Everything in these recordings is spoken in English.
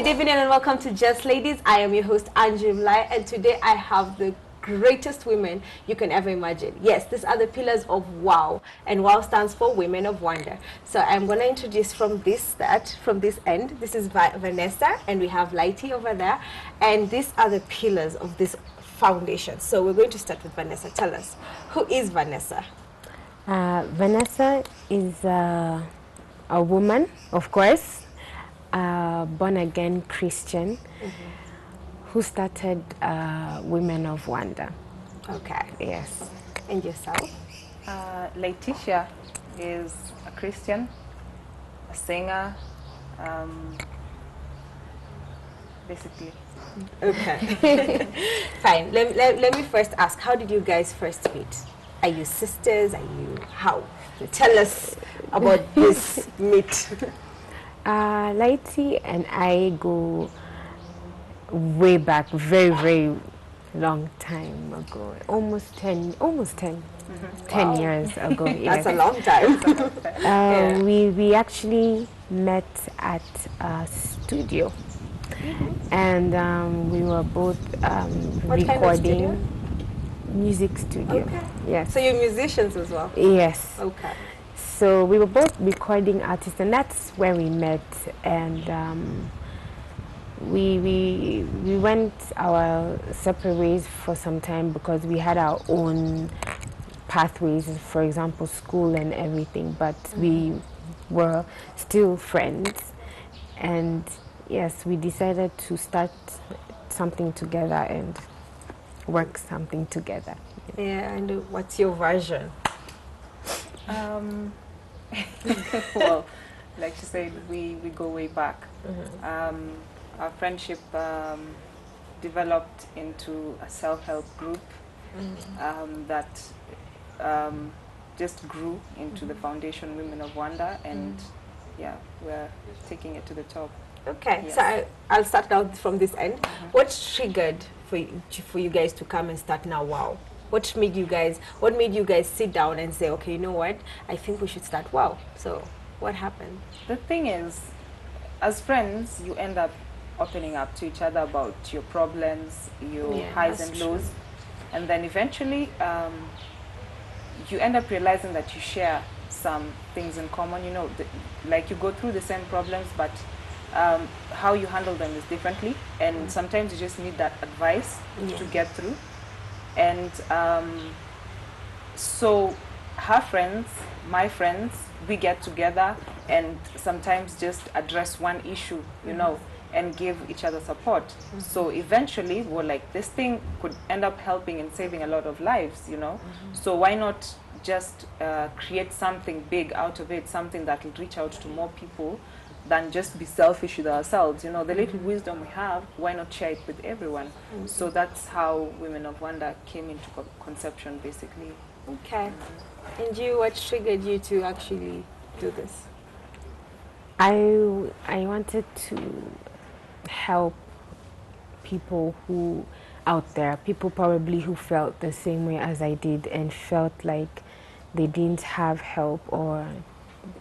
Good evening and welcome to Just Ladies. I am your host Angie Mlai, and today I have the greatest women you can ever imagine. Yes, these are the pillars of WOW, and WOW stands for Women of Wonder. So I'm going to introduce from this end. This is Vanessa, and we have Lighty over there, and these are the pillars of this foundation. So we're going to start with Vanessa. Tell us, who is Vanessa? Vanessa is a woman, of course, born-again Christian, who started Women of Wonder. Okay. Yes. And yourself? Letitia is a Christian, a singer, basically. Okay. Fine. Let me first ask, how did you guys first meet? Are you sisters? Are you how? Tell us about this meet. Lighty and I go way back, very long time ago, almost 10 Wow. years ago. Yes. That's a long time. We actually met at a studio, and we were both What recording. kind of studio? Music studio. Okay. Yes. So you're musicians as well? Yes. Okay. So we were both recording artists, and that's where we met. And we went our separate ways for some time because we had our own pathways, for example, school and everything. But we were still friends, and yes, we decided to start something together and work something together. Yeah, and what's your version? Well, like you said, we go way back. Our friendship developed into a self-help group that just grew into the foundation Women of Wonder, and yeah, we're taking it to the top. Okay, Yes. so I'll start out from this end. What triggered for you guys to come and start now? WOW. What made you guys sit down and say, okay, you know what? I think we should start WOW. So what happened? The thing is, as friends, you end up opening up to each other about your problems, your Yeah, highs that's and true. lows, and then eventually you end up realizing that you share some things in common. You know, like you go through the same problems, but how you handle them is differently, and sometimes you just need that advice to get through. And so her friends, my friends, we get together and sometimes just address one issue, you know, and give each other support. So eventually we're like, this thing could end up helping and saving a lot of lives, you know. So why not just create something big out of it, something that will reach out to more people than just be selfish with ourselves, you know. The little wisdom we have, why not share it with everyone? So that's how Women of Wonder came into conception, basically. Okay. And you, what triggered you to actually do this? I wanted to help people who out there, people probably who felt the same way as I did and felt like they didn't have help or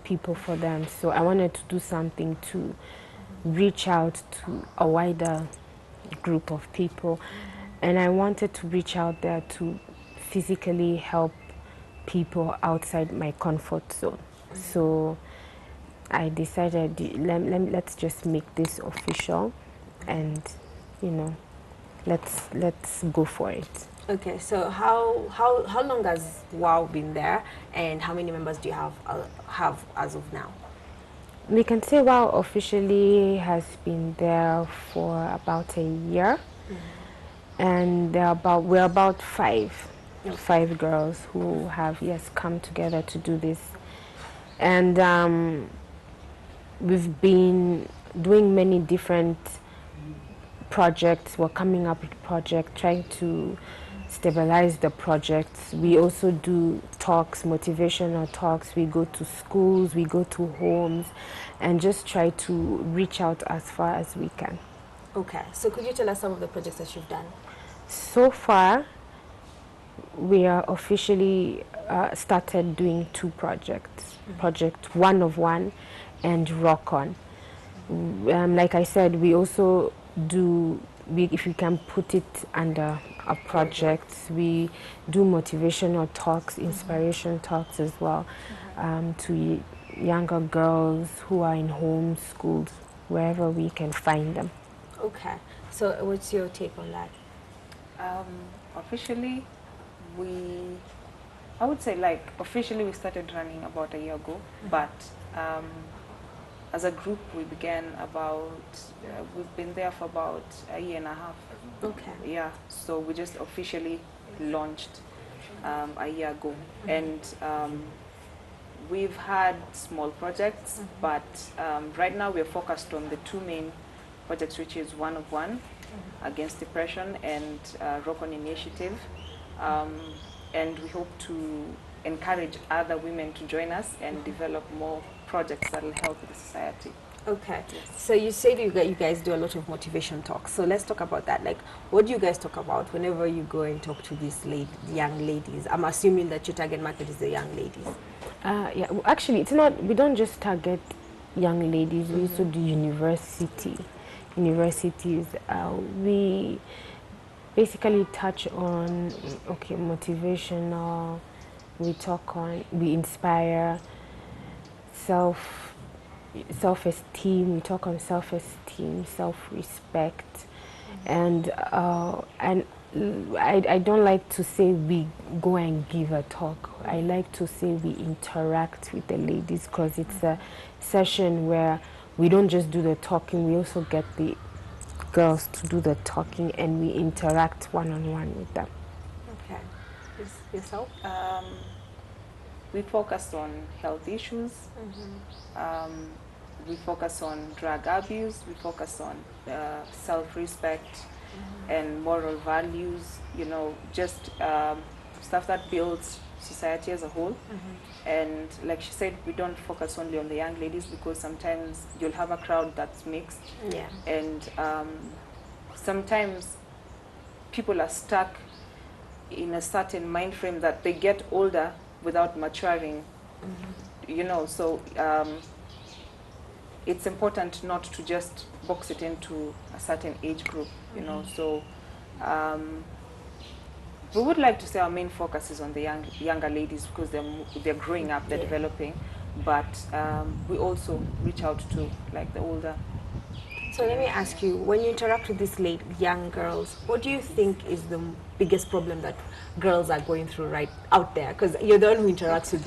people for them. So I wanted to do something to reach out to a wider group of people, and I wanted to reach out there to physically help people outside my comfort zone. So I decided let's just make this official, and you know, let's go for it. Okay, so how long has WOW been there, and how many members do you have as of now? We can say WOW officially has been there for about a year, and we're about five girls who have come together to do this, and we've been doing many different projects. We're coming up with projects, trying to stabilize the projects. We also do talks, motivational talks. We go to schools, we go to homes, and just try to reach out as far as we can. Okay, so could you tell us some of the projects that you've done? So far, we are officially started doing two projects. Project One of One and Rock On. Like I said, we also do, if we can put it under a project, we do motivational talks, inspiration talks as well, to younger girls who are in homes, schools, wherever we can find them. Okay. So what's your take on that? Officially, I would say like officially we started running about a year ago, but as a group we began we've been there for about a year and a half. Okay. Yeah, so we just officially launched a year ago, and we've had small projects, but right now we're focused on the two main projects, which is One of One against depression and Rock On Initiative, and we hope to encourage other women to join us and develop more projects that will help the society. Okay. So you said you guys do a lot of motivation talks. So let's talk about that. Like, what do you guys talk about whenever you go and talk to these young ladies? I'm assuming that your target market is the young ladies. Yeah, well, actually, it's not. We don't just target young ladies. We also do universities. We basically touch on motivational. We inspire self-esteem. We talk on self-esteem, self-respect, and I don't like to say we go and give a talk. I like to say we interact with the ladies, because it's a session where we don't just do the talking, we also get the girls to do the talking, and we interact one-on-one with them. Okay. Yourself? We focus on health issues. We focus on drug abuse. We focus on self-respect and moral values. You know, just stuff that builds society as a whole. And like she said, we don't focus only on the young ladies, because sometimes you'll have a crowd that's mixed. Yeah. And sometimes people are stuck in a certain mind frame that they get older without maturing, you know, so it's important not to just box it into a certain age group, you know, so we would like to say our main focus is on the younger ladies, because they're growing up, they're developing, but we also reach out to like the older. So let me ask you, when you interact with these young girls, what do you think is the biggest problem that girls are going through right out there? Because you're the one who interacts with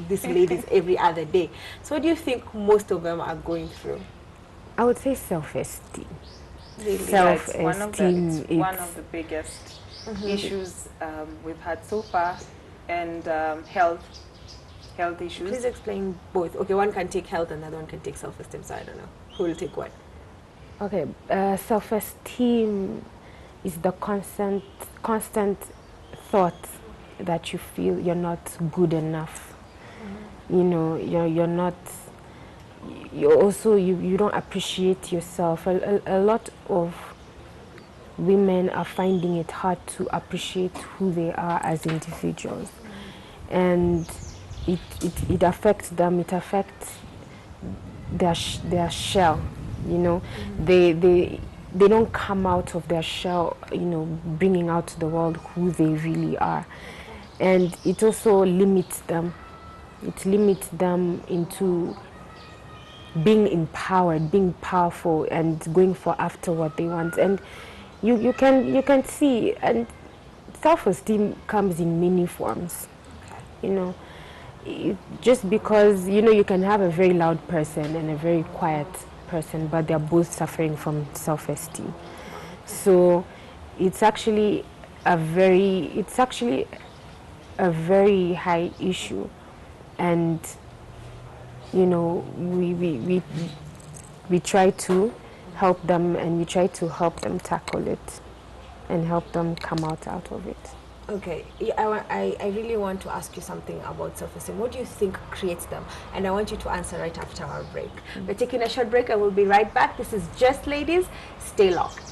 these ladies every other day. So what do you think most of them are going through? I would say self-esteem. Really? Self-esteem. It's one of the biggest issues we've had so far, and health issues. Please explain both. Okay, one can take health and the other one can take self-esteem, so I don't know. Who will take what? Okay, self-esteem is the constant thought that you feel you're not good enough. You know, you're not. You don't appreciate yourself. A lot of women are finding it hard to appreciate who they are as individuals, and it affects them. It affects their shell. You know, they don't come out of their shell, you know, bringing out to the world who they really are. And it also limits them. It limits them into being empowered, being powerful, and going for after what they want. And you can see, and self-esteem comes in many forms. You know, just because, you know, you can have a very loud person and a very quiet person, but they're both suffering from self-esteem. So it's actually a very high issue, and you know, we try to help them, and we try to help them tackle it and help them come out of it. Okay, I really want to ask you something about self-esteem. What do you think creates them? And I want you to answer right after our break. We're taking a short break. I will be right back. This is Just Ladies. Stay locked.